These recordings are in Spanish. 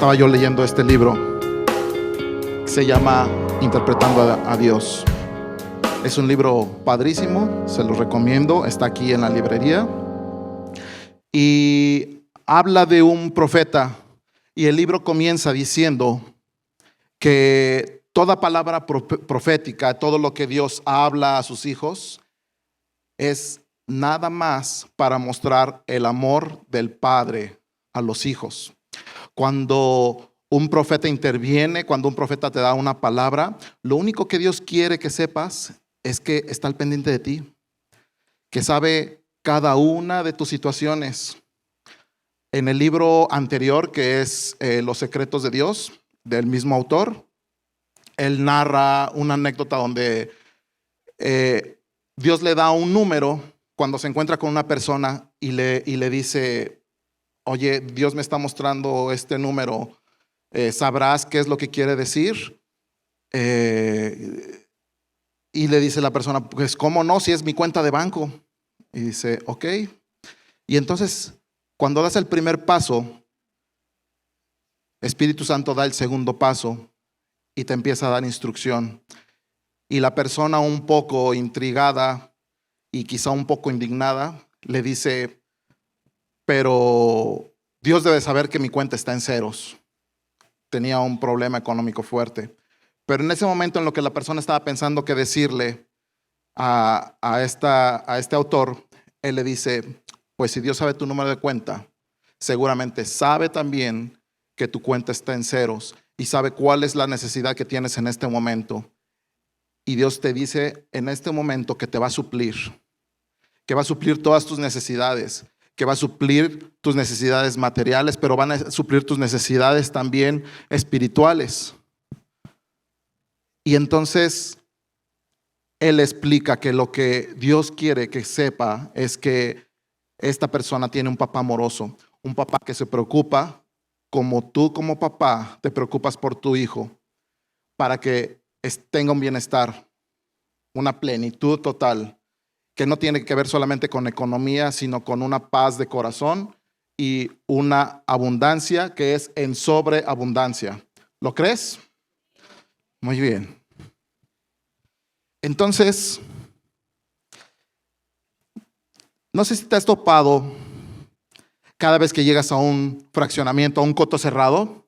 Estaba yo leyendo este libro que se llama Interpretando a Dios. Es un libro padrísimo, se lo recomiendo, está aquí en la librería. Y habla de un profeta, y el libro comienza diciendo que toda palabra profética, todo lo que Dios habla a sus hijos, es nada más para mostrar el amor del Padre a los hijos. Cuando un profeta interviene, cuando un profeta te da una palabra, lo único que Dios quiere que sepas es que está al pendiente de ti, que sabe cada una de tus situaciones. En el libro anterior, que es Los secretos de Dios, del mismo autor, él narra una anécdota donde Dios le da un número cuando se encuentra con una persona y le dice: oye, Dios me está mostrando este número, ¿sabrás qué es lo que quiere decir? Y le dice la persona: pues ¿cómo no? Si es mi cuenta de banco. Y dice: ok. Y entonces, cuando das el primer paso, Espíritu Santo da el segundo paso y te empieza a dar instrucción. Y la persona, un poco intrigada y quizá un poco indignada, le dice: pero Dios debe saber que mi cuenta está en ceros. Tenía un problema económico fuerte. Pero en ese momento, en lo que la persona estaba pensando qué decirle a este autor, él le dice: pues si Dios sabe tu número de cuenta, seguramente sabe también que tu cuenta está en ceros y sabe cuál es la necesidad que tienes en este momento. Y Dios te dice en este momento que te va a suplir, que va a suplir todas tus necesidades, que va a suplir tus necesidades materiales, pero van a suplir tus necesidades también espirituales. Y entonces él explica que lo que Dios quiere que sepa es que esta persona tiene un papá amoroso, un papá que se preocupa como tú como papá te preocupas por tu hijo, para que tenga un bienestar, una plenitud total, que no tiene que ver solamente con economía, sino con una paz de corazón y una abundancia que es en sobreabundancia. ¿Lo crees? Muy bien. Entonces, no sé si te has topado cada vez que llegas a un fraccionamiento, a un coto cerrado,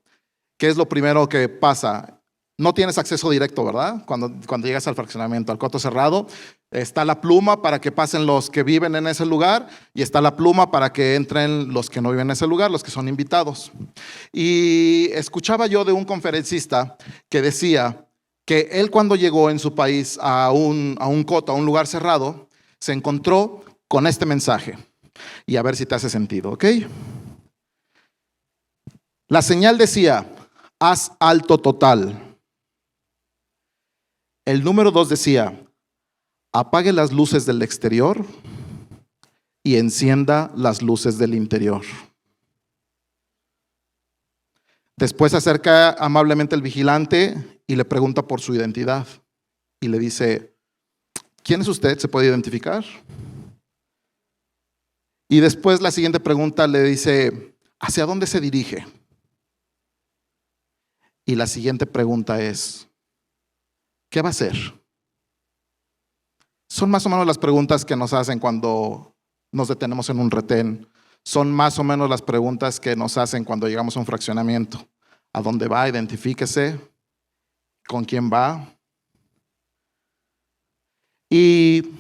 ¿qué es lo primero que pasa? No tienes acceso directo, ¿verdad? Cuando llegas al fraccionamiento, al coto cerrado, está la pluma para que pasen los que viven en ese lugar y está la pluma para que entren los que no viven en ese lugar, los que son invitados. Y escuchaba yo de un conferencista que decía que él, cuando llegó en su país a un coto, a un lugar cerrado, se encontró con este mensaje. Y a ver si te hace sentido, ¿ok? La señal decía: haz alto total. El número 2 decía: apague las luces del exterior y encienda las luces del interior. Después se acerca amablemente el vigilante y le pregunta por su identidad. Y le dice: ¿quién es usted? ¿Se puede identificar? Y después la siguiente pregunta le dice: ¿hacia dónde se dirige? Y la siguiente pregunta es: ¿qué va a hacer? Son más o menos las preguntas que nos hacen cuando nos detenemos en un retén. Son más o menos las preguntas que nos hacen cuando llegamos a un fraccionamiento. ¿A dónde va? Identifíquese. ¿Con quién va? Y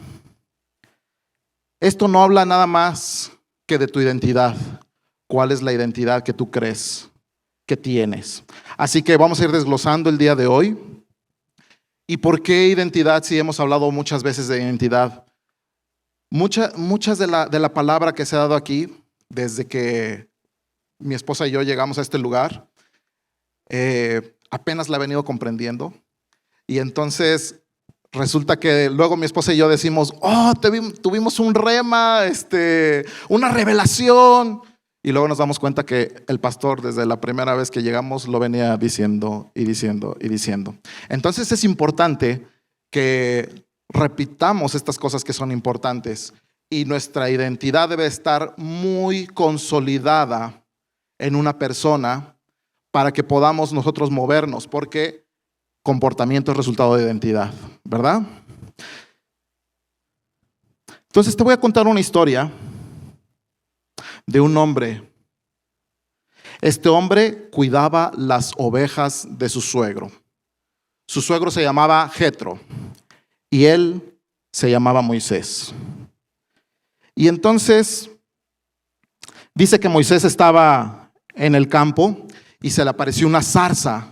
esto no habla nada más que de tu identidad. ¿Cuál es la identidad que tú crees que tienes? Así que vamos a ir desglosando el día de hoy. ¿Y por qué identidad? Si hemos hablado muchas veces de identidad. Muchas de la palabra que se ha dado aquí, desde que mi esposa y yo llegamos a este lugar, apenas la he venido comprendiendo. Y entonces resulta que luego mi esposa y yo decimos: oh, tuvimos un rema, una revelación. Y luego nos damos cuenta que el pastor, desde la primera vez que llegamos, lo venía diciendo y diciendo y diciendo. Entonces es importante que repitamos estas cosas que son importantes, y nuestra identidad debe estar muy consolidada en una persona para que podamos nosotros movernos, porque comportamiento es resultado de identidad, ¿verdad? Entonces te voy a contar una historia de un hombre. Este hombre cuidaba las ovejas de su suegro. Su suegro se llamaba Jetro y él se llamaba Moisés. Y entonces dice que Moisés estaba en el campo y se le apareció una zarza,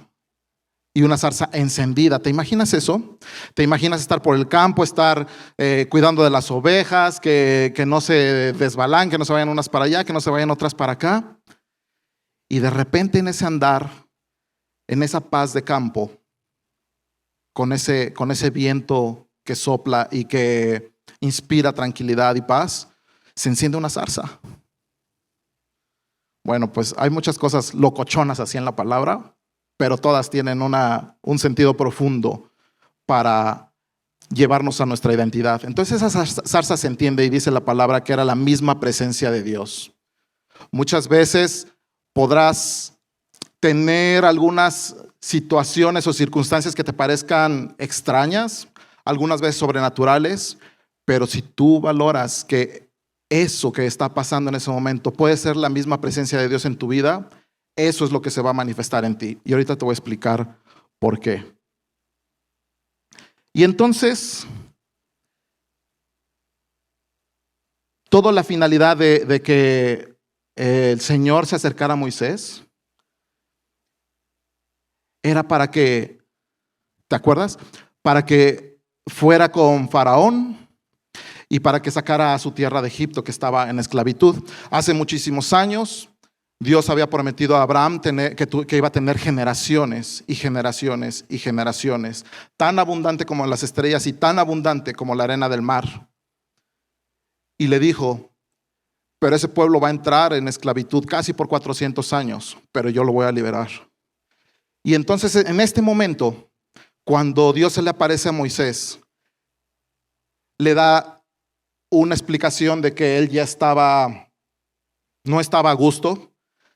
y una zarza encendida. ¿Te imaginas eso? ¿Te imaginas estar por el campo, estar cuidando de las ovejas, que no se desbalan, que no se vayan unas para allá, que no se vayan otras para acá? Y de repente en ese andar, en esa paz de campo, con ese viento que sopla y que inspira tranquilidad y paz, se enciende una zarza. Bueno, pues hay muchas cosas locochonas así en la palabra, pero todas tienen un sentido profundo para llevarnos a nuestra identidad. Entonces esa zarza se entiende y dice la palabra que era la misma presencia de Dios. Muchas veces podrás tener algunas situaciones o circunstancias que te parezcan extrañas, algunas veces sobrenaturales, pero si tú valoras que eso que está pasando en ese momento puede ser la misma presencia de Dios en tu vida, eso es lo que se va a manifestar en ti. Y ahorita te voy a explicar por qué. Y entonces, toda la finalidad de que el Señor se acercara a Moisés era para que, ¿te acuerdas? Para que fuera con Faraón y para que sacara a su tierra de Egipto, que estaba en esclavitud. Hace muchísimos años, Dios había prometido a Abraham que iba a tener generaciones y generaciones y generaciones, tan abundante como las estrellas y tan abundante como la arena del mar. Y le dijo, pero ese pueblo va a entrar en esclavitud casi por 400 años, pero yo lo voy a liberar. Y entonces en este momento, cuando Dios se le aparece a Moisés, le da una explicación de que él ya no estaba a gusto,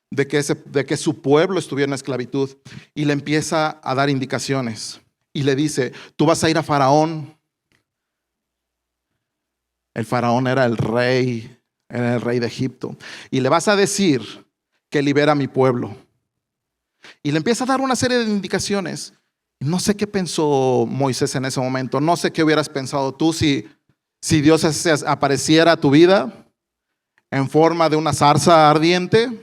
de que su pueblo estuviera en esclavitud, y le empieza a dar indicaciones y le dice, tú vas a ir a Faraón. El Faraón era el rey de Egipto, y le vas a decir que libera a mi pueblo. Y le empieza a dar una serie de indicaciones. No sé qué pensó Moisés en ese momento, no sé qué hubieras pensado tú si Dios apareciera a tu vida en forma de una zarza ardiente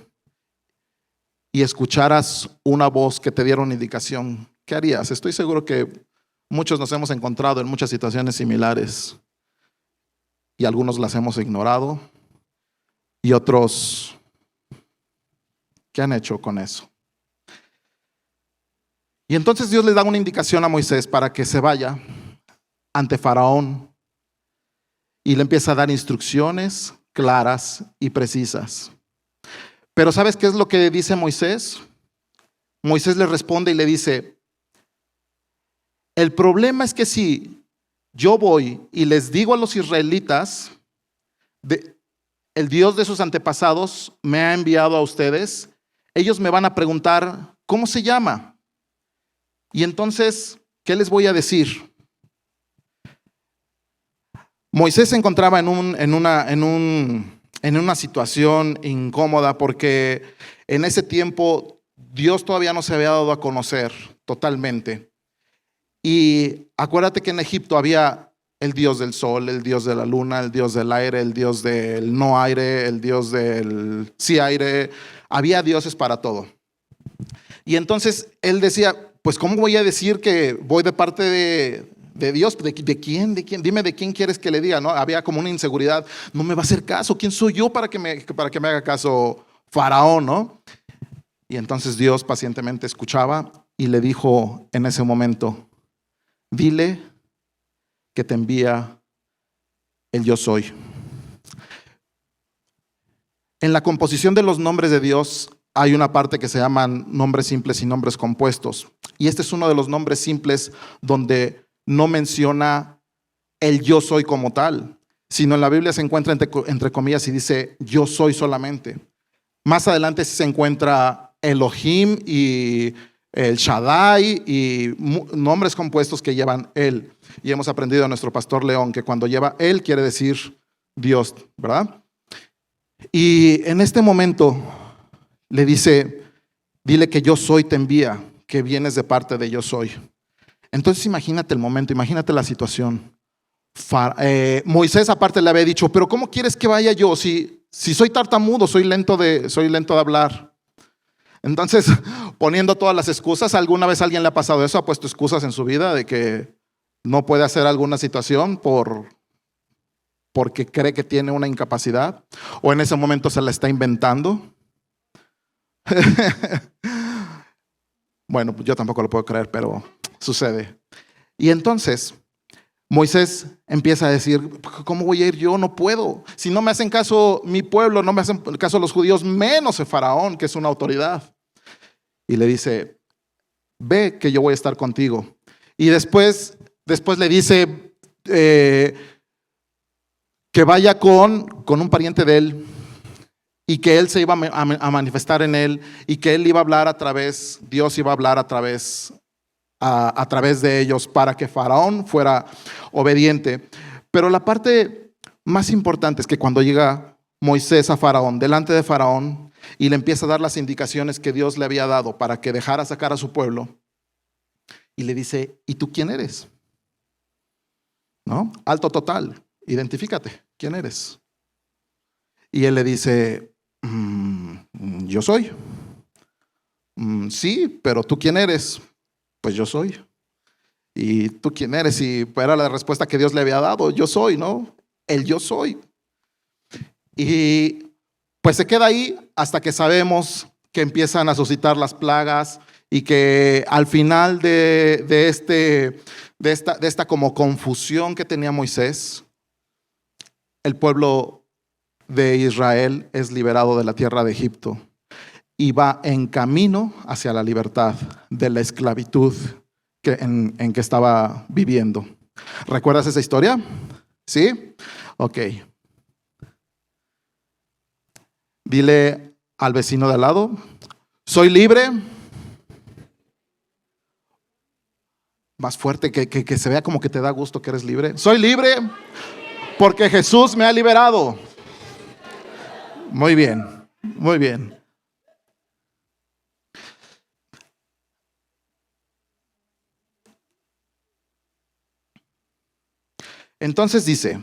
y escucharas una voz que te diera una indicación. ¿Qué harías? Estoy seguro que muchos nos hemos encontrado en muchas situaciones similares y algunos las hemos ignorado y otros, ¿qué han hecho con eso? Y entonces Dios le da una indicación a Moisés para que se vaya ante Faraón y le empieza a dar instrucciones claras y precisas. Pero ¿sabes qué es lo que dice Moisés? Moisés le responde y le dice, el problema es que si yo voy y les digo a los israelitas, el Dios de sus antepasados me ha enviado a ustedes, ellos me van a preguntar, ¿cómo se llama? Y entonces, ¿qué les voy a decir? Moisés se encontraba en una situación incómoda porque en ese tiempo Dios todavía no se había dado a conocer totalmente. Y acuérdate que en Egipto había el dios del sol, el dios de la luna, el dios del aire, el dios del no aire, el dios del sí aire. Había dioses para todo. Y entonces él decía, pues ¿cómo voy a decir que voy de parte de Dios? ¿De quién? Dime de quién quieres que le diga, ¿no? Había como una inseguridad. No me va a hacer caso. ¿Quién soy yo para que me haga caso Faraón, no? Y entonces Dios pacientemente escuchaba y le dijo en ese momento, dile que te envía el yo soy. En la composición de los nombres de Dios hay una parte que se llaman nombres simples y nombres compuestos. Y este es uno de los nombres simples donde no menciona el yo soy como tal, sino en la Biblia se encuentra entre comillas y dice yo soy solamente. Más adelante se encuentra Elohim y el Shaddai y nombres compuestos que llevan él. Y hemos aprendido a nuestro pastor León que cuando lleva él quiere decir Dios, ¿verdad? Y en este momento le dice, dile que yo soy te envía, que vienes de parte de yo soy. Entonces imagínate el momento, imagínate la situación. Moisés aparte le había dicho, pero ¿cómo quieres que vaya yo? Si soy tartamudo, soy lento de hablar. Entonces, poniendo todas las excusas, ¿alguna vez a alguien le ha pasado eso? ¿Ha puesto excusas en su vida de que no puede hacer alguna situación porque cree que tiene una incapacidad? ¿O en ese momento se la está inventando? Bueno, yo tampoco lo puedo creer, pero sucede. Y entonces Moisés empieza a decir, ¿cómo voy a ir yo? No puedo. Si no me hacen caso mi pueblo, no me hacen caso los judíos, menos el faraón, que es una autoridad. Y le dice, ve que yo voy a estar contigo. Y después le dice que vaya con un pariente de él y que él se iba a manifestar en él y que él iba a hablar a través, Dios iba a hablar a través de ellos para que Faraón fuera obediente. Pero la parte más importante es que cuando llega Moisés a Faraón, delante de Faraón, y le empieza a dar las indicaciones que Dios le había dado para que dejara sacar a su pueblo, y le dice, ¿y tú quién eres? ¿No? Alto total, identifícate, ¿quién eres? Y él le dice, yo soy. Sí, pero ¿tú quién eres? Pues yo soy. ¿Y tú quién eres? Y era la respuesta que Dios le había dado, yo soy, ¿no? El yo soy. Y pues se queda ahí hasta que sabemos que empiezan a suscitar las plagas y que al final de esta como confusión que tenía Moisés, el pueblo de Israel es liberado de la tierra de Egipto y va en camino hacia la libertad de la esclavitud en que estaba viviendo. ¿Recuerdas esa historia? ¿Sí? Ok. Dile al vecino de al lado, soy libre. Más fuerte, que se vea como que te da gusto que eres libre. Soy libre porque Jesús me ha liberado. Muy bien, muy bien. Entonces dice,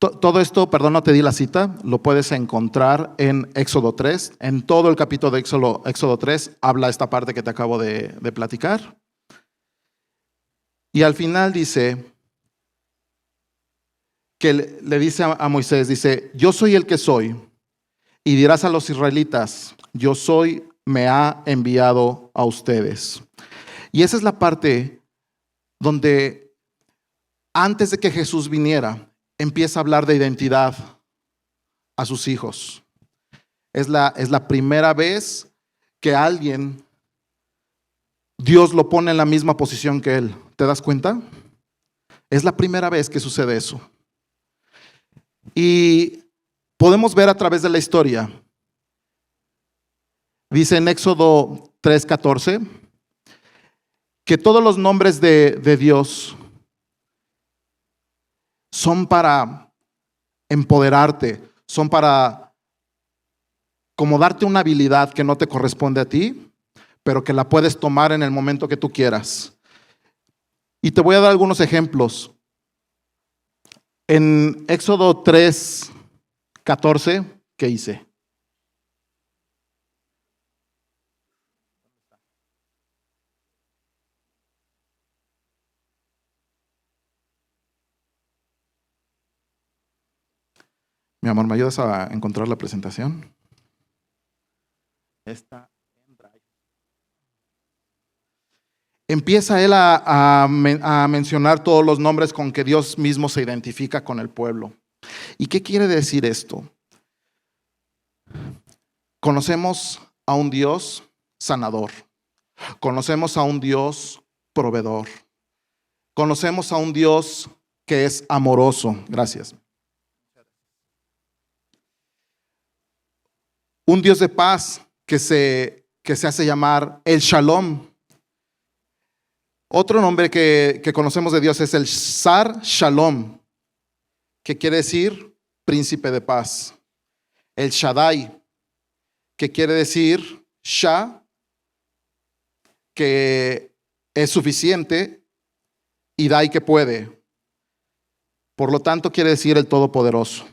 todo esto, perdón, no te di la cita, lo puedes encontrar en Éxodo 3. En todo el capítulo de Éxodo 3 habla esta parte que te acabo de platicar. Y al final dice que le dice a Moisés, dice, yo soy el que soy. Y dirás a los israelitas, yo soy, me ha enviado a ustedes. Y esa es la parte donde antes de que Jesús viniera, empieza a hablar de identidad a sus hijos. Es la primera vez que alguien, Dios lo pone en la misma posición que él. ¿Te das cuenta? Es la primera vez que sucede eso. Y podemos ver a través de la historia. Dice en Éxodo 3:14 que todos los nombres de Dios son para empoderarte, son para como darte una habilidad que no te corresponde a ti, pero que la puedes tomar en el momento que tú quieras. Y te voy a dar algunos ejemplos. En Éxodo 3:14, ¿qué hice? Mi amor, ¿me ayudas a encontrar la presentación? Esta. Empieza él a mencionar todos los nombres con que Dios mismo se identifica con el pueblo. ¿Y qué quiere decir esto? Conocemos a un Dios sanador. Conocemos a un Dios proveedor. Conocemos a un Dios que es amoroso. Gracias. Un Dios de paz que se hace llamar el Shalom. Otro nombre que conocemos de Dios es el Sar Shalom, que quiere decir príncipe de paz. El Shaddai, que quiere decir Shah, que es suficiente, y Dai, que puede. Por lo tanto, quiere decir el Todopoderoso.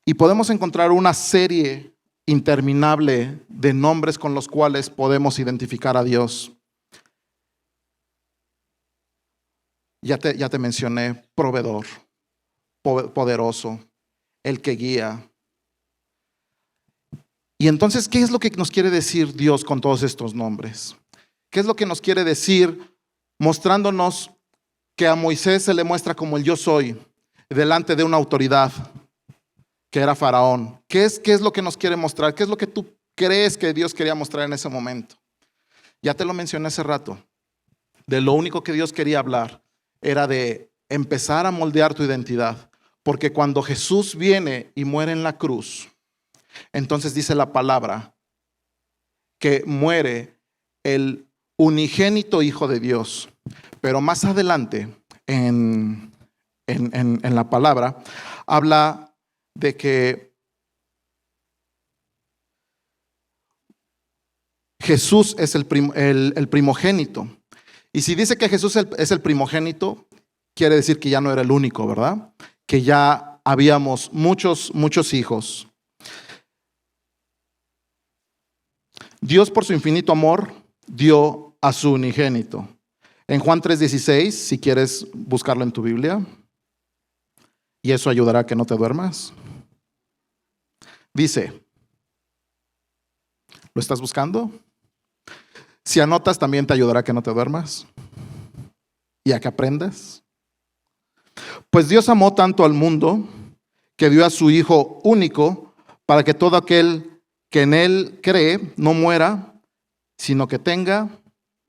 Y podemos encontrar una serie interminable de nombres con los cuales podemos identificar a Dios. Ya te mencioné: proveedor, poderoso, el que guía. Y entonces, ¿qué es lo que nos quiere decir Dios con todos estos nombres? ¿Qué es lo que nos quiere decir mostrándonos que a Moisés se le muestra como el yo soy delante de una autoridad que era Faraón? ¿Qué es lo que nos quiere mostrar? ¿Qué es lo que tú crees que Dios quería mostrar en ese momento? Ya te lo mencioné hace rato. De lo único que Dios quería hablar era de empezar a moldear tu identidad. Porque cuando Jesús viene y muere en la cruz, entonces dice la palabra que muere el unigénito Hijo de Dios. Pero más adelante en la palabra habla de que Jesús es el primogénito. Y si dice que Jesús es el primogénito, quiere decir que ya no era el único, ¿verdad? Que ya habíamos muchos hijos. Dios, por su infinito amor, dio a su unigénito. En Juan 3:16, si quieres buscarlo en tu Biblia, y eso ayudará a que no te duermas. Dice, ¿lo estás buscando? Si anotas, también te ayudará a que no te duermas y a que aprendas. Pues Dios amó tanto al mundo que dio a su Hijo único para que todo aquel que en Él cree no muera, sino que tenga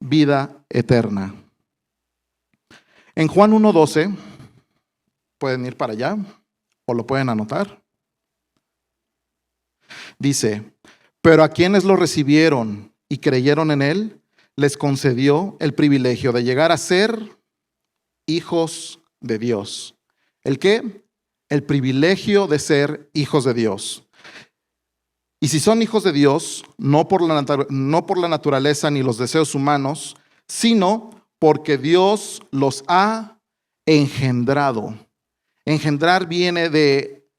vida eterna. En Juan 1:12, pueden ir para allá o lo pueden anotar. Dice, pero a quienes lo recibieron y creyeron en Él, les concedió el privilegio de llegar a ser hijos de Dios. ¿El qué? El privilegio de ser hijos de Dios. Y si son hijos de Dios, no por la naturaleza ni los deseos humanos, sino porque Dios los ha engendrado. Engendrar viene de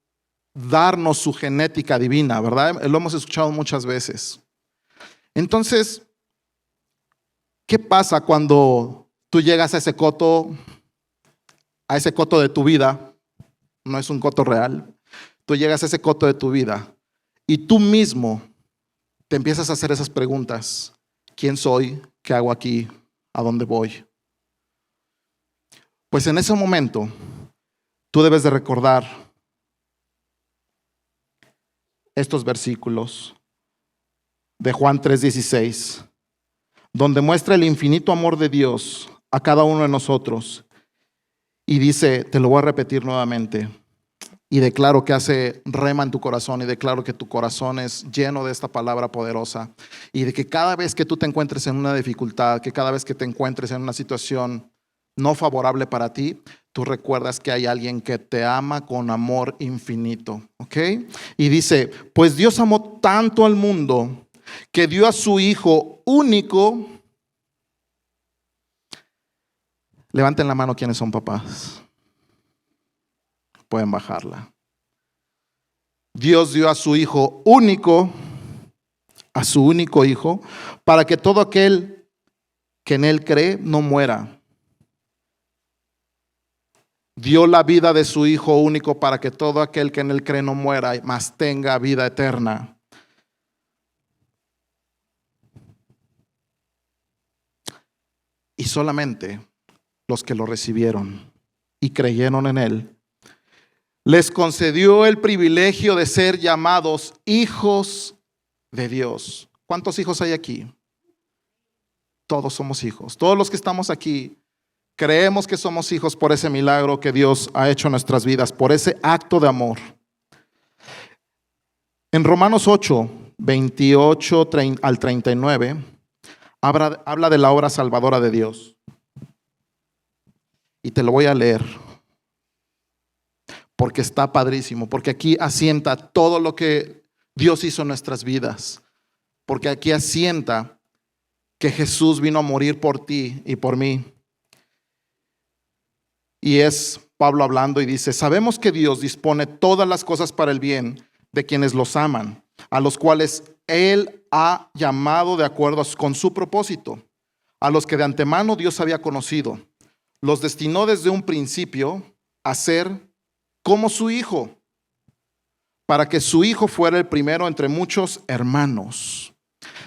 darnos su genética divina, ¿verdad? Lo hemos escuchado muchas veces. Entonces, ¿qué pasa cuando tú llegas a ese coto de tu vida? No es un coto real. Tú llegas a ese coto de tu vida y tú mismo te empiezas a hacer esas preguntas. ¿Quién soy? ¿Qué hago aquí? ¿A dónde voy? Pues en ese momento, tú debes de recordar estos versículos de Juan 3:16, donde muestra el infinito amor de Dios a cada uno de nosotros. Y dice, te lo voy a repetir nuevamente, y declaro que hace rema en tu corazón, y declaro que tu corazón es lleno de esta palabra poderosa, y de que cada vez que tú te encuentres en una dificultad, que cada vez que te encuentres en una situación no favorable para ti, tú recuerdas que hay alguien que te ama con amor infinito, ¿ok? Y dice, pues Dios amó tanto al mundo que dio a su Hijo único. Levanten la mano quienes son papás. Pueden bajarla. Dios dio a su Hijo único, a su único Hijo, para que todo aquel que en Él cree no muera. Dio la vida de su Hijo único para que todo aquel que en Él cree no muera, mas tenga vida eterna. Y solamente los que lo recibieron y creyeron en Él, les concedió el privilegio de ser llamados hijos de Dios. ¿Cuántos hijos hay aquí? Todos somos hijos. Todos los que estamos aquí creemos que somos hijos por ese milagro que Dios ha hecho en nuestras vidas, por ese acto de amor. En Romanos 8, 28 al 39, habla de la obra salvadora de Dios. Y te lo voy a leer, porque está padrísimo, porque aquí asienta todo lo que Dios hizo en nuestras vidas, porque aquí asienta que Jesús vino a morir por ti y por mí. Y es Pablo hablando y dice: sabemos que Dios dispone todas las cosas para el bien de quienes los aman, a los cuales Él ha llamado de acuerdo con su propósito, a los que de antemano Dios había conocido. Los destinó desde un principio a ser como su Hijo, para que su Hijo fuera el primero entre muchos hermanos.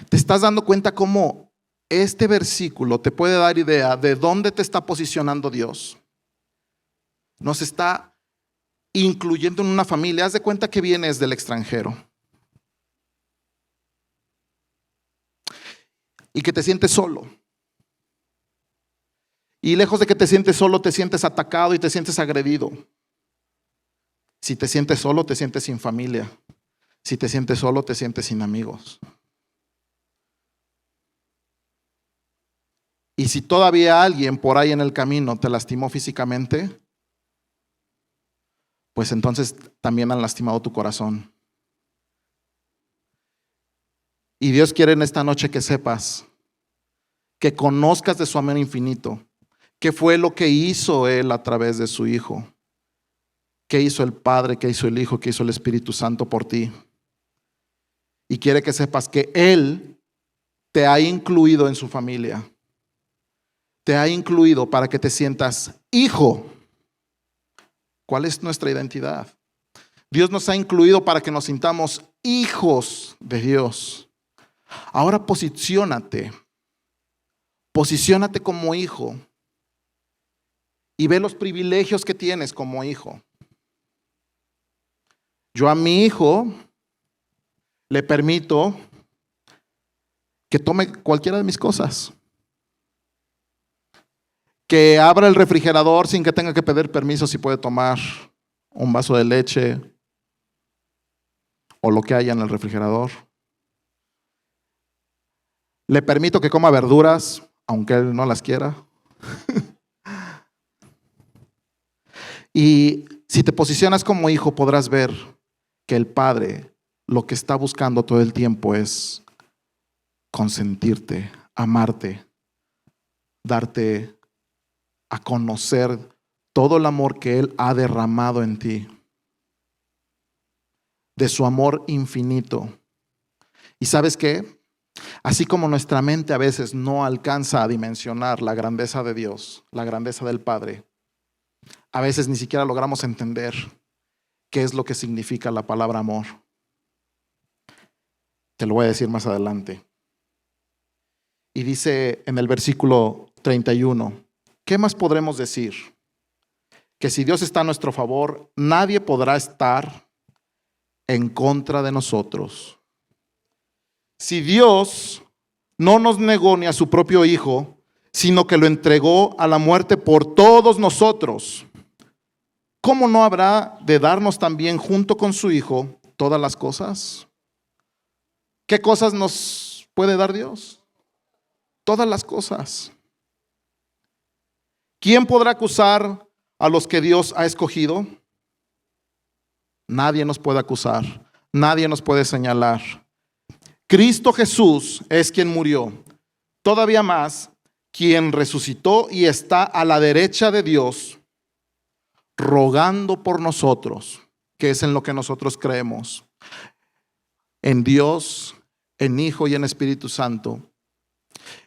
¿Te estás dando cuenta cómo este versículo te puede dar idea de dónde te está posicionando Dios? Nos está incluyendo en una familia. Haz de cuenta que vienes del extranjero y que te sientes solo. Y lejos de que te sientes solo, te sientes atacado y te sientes agredido. Si te sientes solo, te sientes sin familia. Si te sientes solo, te sientes sin amigos. Y si todavía alguien por ahí en el camino te lastimó físicamente, pues entonces también han lastimado tu corazón. Y Dios quiere en esta noche que sepas, que conozcas de su amor infinito, qué fue lo que hizo Él a través de su Hijo, qué hizo el Padre, qué hizo el Hijo, qué hizo el Espíritu Santo por ti. Y quiere que sepas que Él te ha incluido en su familia, te ha incluido para que te sientas hijo. ¿Cuál es nuestra identidad? Dios nos ha incluido para que nos sintamos hijos de Dios. Ahora posiciónate como hijo y ve los privilegios que tienes como hijo. Yo a mi hijo le permito que tome cualquiera de mis cosas, que abra el refrigerador sin que tenga que pedir permiso si puede tomar un vaso de leche o lo que haya en el refrigerador. Le permito que coma verduras, aunque él no las quiera. Y si te posicionas como hijo, podrás ver que el Padre lo que está buscando todo el tiempo es consentirte, amarte, darte a conocer todo el amor que Él ha derramado en ti, de su amor infinito. ¿Y sabes qué? Así como nuestra mente a veces no alcanza a dimensionar la grandeza de Dios, la grandeza del Padre, a veces ni siquiera logramos entender qué es lo que significa la palabra amor. Te lo voy a decir más adelante. Y dice en el versículo 31, ¿qué más podremos decir? Que si Dios está a nuestro favor, nadie podrá estar en contra de nosotros. Si Dios no nos negó ni a su propio Hijo, sino que lo entregó a la muerte por todos nosotros, ¿cómo no habrá de darnos también junto con su Hijo todas las cosas? ¿Qué cosas nos puede dar Dios? Todas las cosas. ¿Quién podrá acusar a los que Dios ha escogido? Nadie nos puede acusar, nadie nos puede señalar. Cristo Jesús es quien murió, todavía más, quien resucitó y está a la derecha de Dios, rogando por nosotros, que es en lo que nosotros creemos, en Dios, en Hijo y en Espíritu Santo.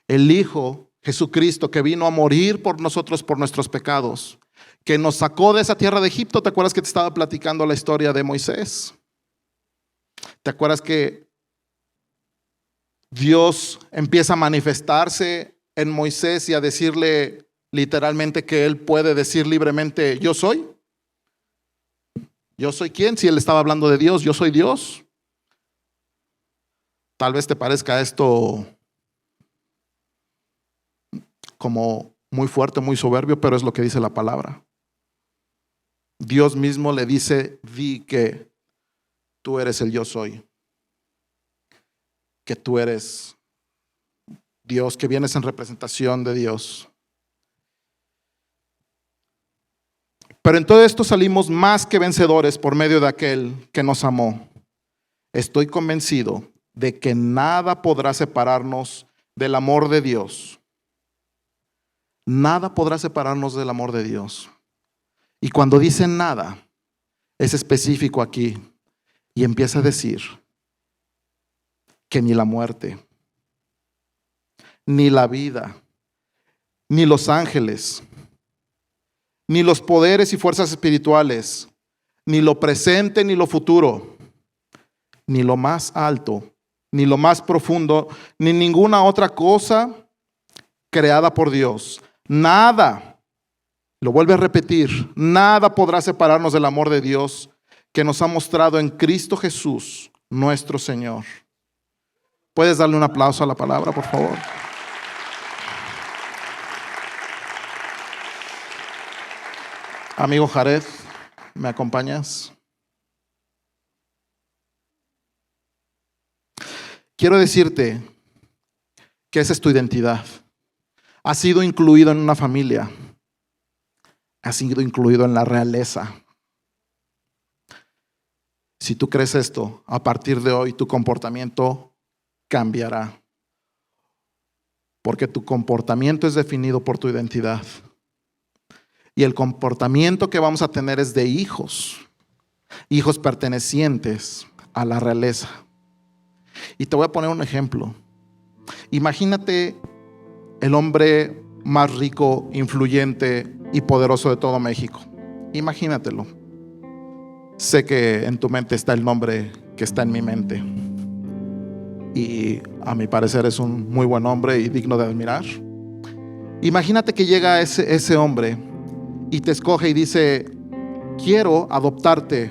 El Hijo Jesucristo que vino a morir por nosotros, por nuestros pecados, que nos sacó de esa tierra de Egipto. ¿Te acuerdas que te estaba platicando la historia de Moisés? ¿Te acuerdas que Dios empieza a manifestarse en Moisés y a decirle literalmente que él puede decir libremente: yo soy? ¿Yo soy quién? Si él estaba hablando de Dios, yo soy Dios. Tal vez te parezca esto como muy fuerte, muy soberbio, pero es lo que dice la palabra. Dios mismo le dice: di que tú eres el yo soy. que tú eres Dios, que vienes en representación de Dios. Pero en todo esto salimos más que vencedores por medio de aquel que nos amó. Estoy convencido de que nada podrá separarnos del amor de Dios. Nada podrá separarnos del amor de Dios. Y cuando dice nada, es específico aquí y empieza a decir que ni la muerte, ni la vida, ni los ángeles, ni los poderes y fuerzas espirituales, ni lo presente ni lo futuro, ni lo más alto, ni lo más profundo, ni ninguna otra cosa creada por Dios. Nada, lo vuelve a repetir, nada podrá separarnos del amor de Dios que nos ha mostrado en Cristo Jesús, nuestro Señor. ¿Puedes darle un aplauso a la palabra, por favor? Amigo Jared, ¿me acompañas? Quiero decirte que esa es tu identidad. Has sido incluido en una familia. Has sido incluido en la realeza. Si tú crees esto, a partir de hoy tu comportamiento cambiará. Porque tu comportamiento es definido por tu identidad. Y el comportamiento que vamos a tener es de hijos pertenecientes a la realeza. Y te voy a poner un ejemplo. Imagínate el hombre más rico, influyente y poderoso de todo México. Imagínatelo. Sé que en tu mente está el nombre que está en mi mente. Y a mi parecer es un muy buen hombre y digno de admirar. Imagínate que llega ese hombre y te escoge y dice: quiero adoptarte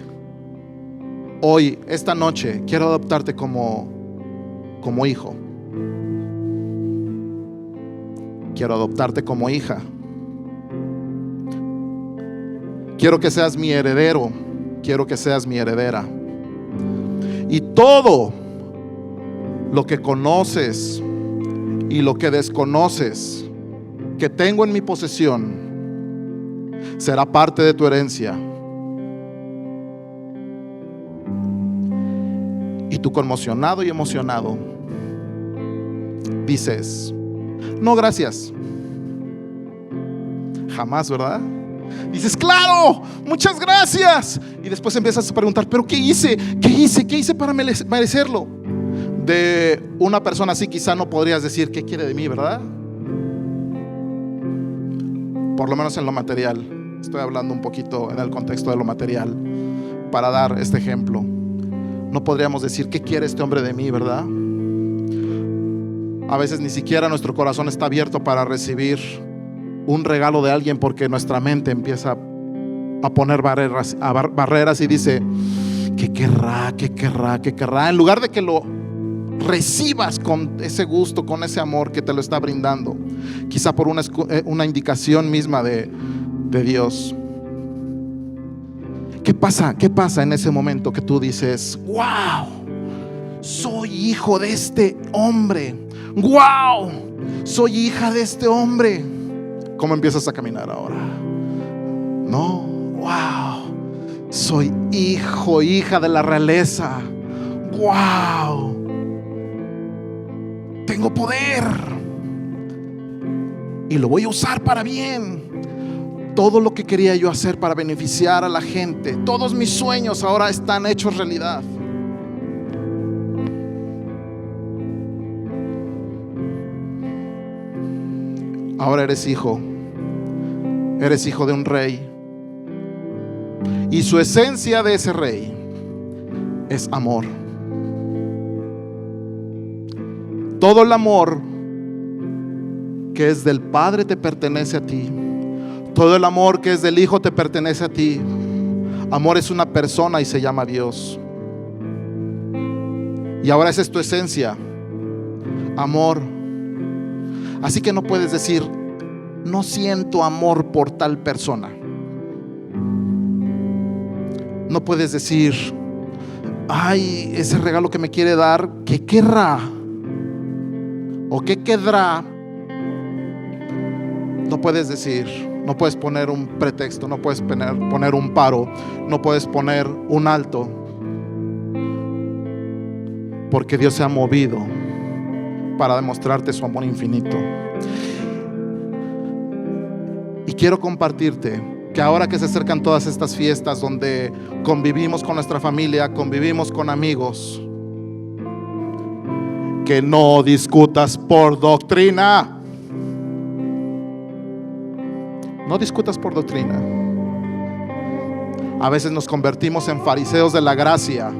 hoy, esta noche, quiero adoptarte como hijo. Quiero adoptarte como hija. Quiero que seas mi heredero. Quiero que seas mi heredera. Y todo lo que conoces y lo que desconoces que tengo en mi posesión será parte de tu herencia. Y tú, conmocionado y emocionado, dices: no, gracias. Jamás, ¿verdad? Dices: claro, muchas gracias. Y después empiezas a preguntar: pero ¿qué hice? ¿Qué hice para merecerlo? De una persona así quizá no podrías decir: ¿qué quiere de mí, verdad? Por lo menos en lo material. Estoy hablando un poquito en el contexto de lo material para dar este ejemplo. No podríamos decir: ¿qué quiere este hombre de mí, verdad? A veces ni siquiera nuestro corazón está abierto para recibir un regalo de alguien, porque nuestra mente empieza a poner barreras y dice: ¿qué querrá? En lugar de que lo recibas con ese gusto, con ese amor que te lo está brindando, quizá por una indicación misma de Dios. ¿Qué pasa en ese momento que tú dices: wow, soy hijo de este hombre? Wow, soy hija de este hombre. ¿Cómo empiezas a caminar ahora? No, wow, soy hija de la realeza. Wow, tengo poder y lo voy a usar para bien. Todo lo que quería yo hacer para beneficiar a la gente, todos mis sueños ahora están hechos realidad. Ahora eres hijo de un rey, y su esencia de ese rey es amor. Todo el amor que es del Padre te pertenece a ti. Todo el amor que es del Hijo te pertenece a ti. Amor es una persona y se llama Dios. Y ahora esa es tu esencia, amor. Así que no puedes decir: no siento amor por tal persona. No puedes decir: ay, ese regalo que me quiere dar, ¿qué querrá? o qué quedará, no puedes decir, no puedes poner un pretexto, no puedes poner un paro, no puedes poner un alto, porque Dios se ha movido para demostrarte su amor infinito. Y quiero compartirte que ahora que se acercan todas estas fiestas donde convivimos con nuestra familia, convivimos con amigos, que no discutas por doctrina. No discutas por doctrina. A veces nos convertimos en fariseos de la gracia,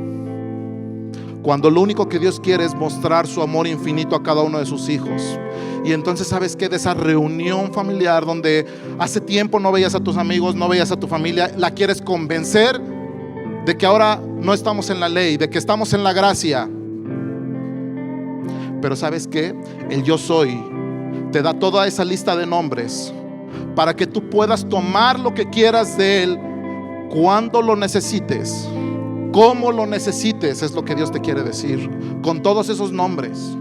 cuando lo único que Dios quiere es mostrar su amor infinito a cada uno de sus hijos. Y entonces, ¿sabes qué? De esa reunión familiar donde hace tiempo no veías a tus amigos, no veías a tu familia, la quieres convencer de que ahora no estamos en la ley, de que estamos en la gracia. Pero ¿sabes qué? El yo soy te da toda esa lista de nombres para que tú puedas tomar lo que quieras de Él cuando lo necesites, como lo necesites. Es lo que Dios te quiere decir con todos esos nombres.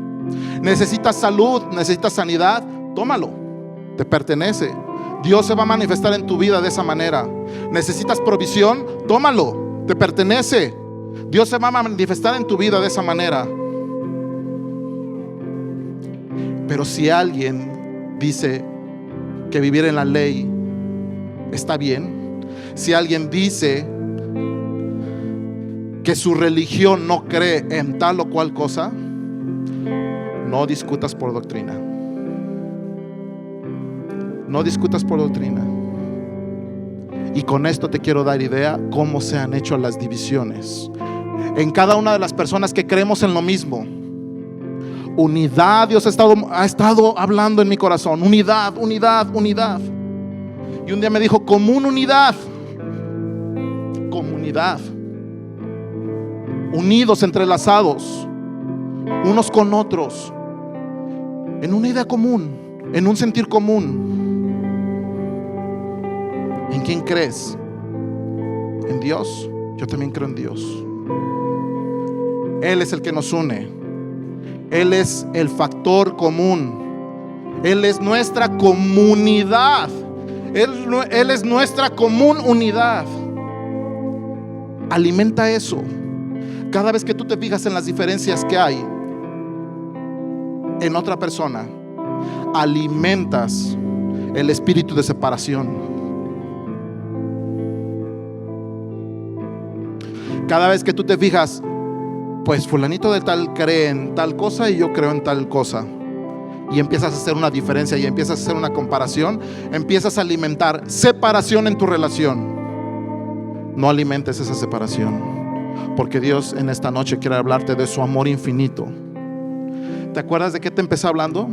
Necesitas salud, necesitas sanidad, tómalo, te pertenece. Dios se va a manifestar en tu vida de esa manera. Necesitas provisión, tómalo, te pertenece. Dios se va a manifestar en tu vida de esa manera. Pero si alguien dice que vivir en la ley está bien, si alguien dice que su religión no cree en tal o cual cosa, no discutas por doctrina. No discutas por doctrina. Y con esto te quiero dar idea cómo se han hecho las divisiones en cada una de las personas que creemos en lo mismo. Unidad. Dios ha estado hablando en mi corazón. Unidad, unidad, unidad. Y un día me dijo: unidad. Comunidad. Unidos, entrelazados unos con otros, en una idea común, en un sentir común. ¿En quién crees? ¿En Dios? Yo también creo en Dios. Él es el que nos une. Él es el factor común. Él es nuestra comunidad. Él es nuestra común unidad. Alimenta eso. Cada vez que tú te fijas en las diferencias que hay en otra persona, alimentas el espíritu de separación. Cada vez que tú te fijas, pues fulanito de tal cree en tal cosa y yo creo en tal cosa, y empiezas a hacer una diferencia y empiezas a hacer una comparación, empiezas a alimentar separación en tu relación. No alimentes esa separación, porque Dios en esta noche quiere hablarte de su amor infinito. ¿Te acuerdas de qué te empecé hablando?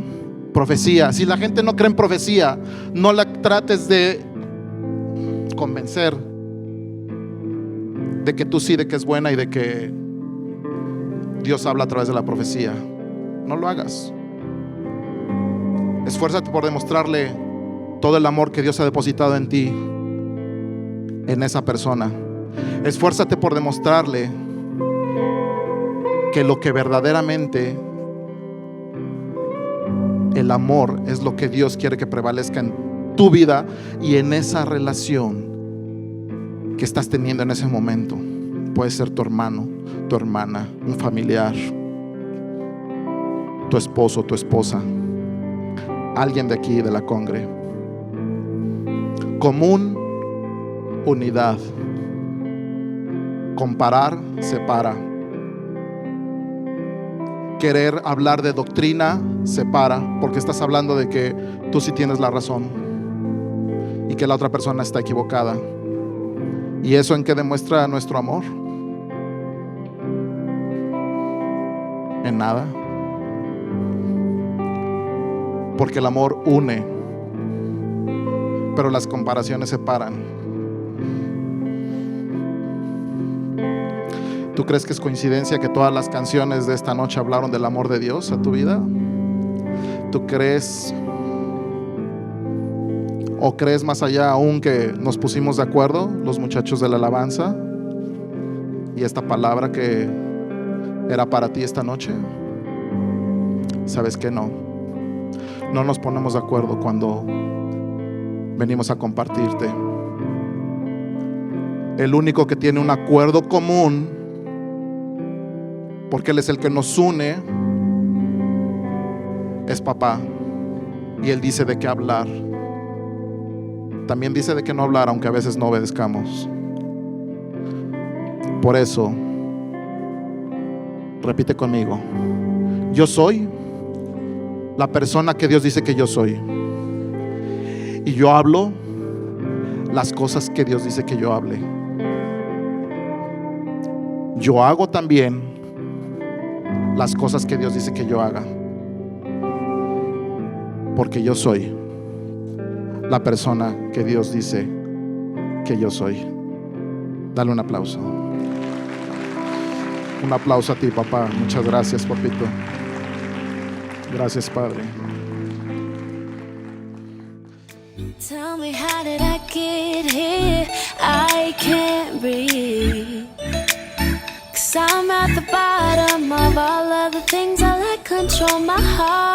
Profecía. Si la gente no cree en profecía, no la trates de convencer de que tú sí, de que es buena y de que Dios habla a través de la profecía. No lo hagas. Esfuérzate por demostrarle todo el amor que Dios ha depositado en ti, en esa persona. Esfuérzate por demostrarle que lo que verdaderamente el amor es lo que Dios quiere que prevalezca en tu vida y en esa relación que estás teniendo en ese momento. Puede ser tu hermano, tu hermana, un familiar, tu esposo, tu esposa, alguien de aquí de la congre. Común, unidad. Comparar, separa. Querer hablar de doctrina, separa, porque estás hablando de que tú sí tienes la razón y que la otra persona está equivocada. ¿Y eso en qué demuestra nuestro amor? En nada. Porque el amor une, pero las comparaciones separan. ¿Tú crees que es coincidencia que todas las canciones de esta noche hablaron del amor de Dios a tu vida? ¿Tú crees o crees más allá aún que nos pusimos de acuerdo los muchachos de la alabanza y esta palabra que era para ti esta noche? ¿Sabes qué? No. no nos ponemos de acuerdo cuando venimos a compartirte. El único que tiene un acuerdo común, porque Él es el que nos une, es papá. Y Él dice de qué hablar. También dice de qué no hablar, aunque a veces no obedezcamos. Por eso, repite conmigo: yo soy la persona que Dios dice que yo soy. Y yo hablo las cosas que Dios dice que yo hable. Yo hago también las cosas que Dios dice que yo haga. Porque yo soy la persona que Dios dice que yo soy. Dale un aplauso. Un aplauso a ti, papá. Muchas gracias, papito. Gracias, Padre. Tell me, how did I get here? I can't breathe, 'cause I'm at the bottom of all of the things I let control my heart.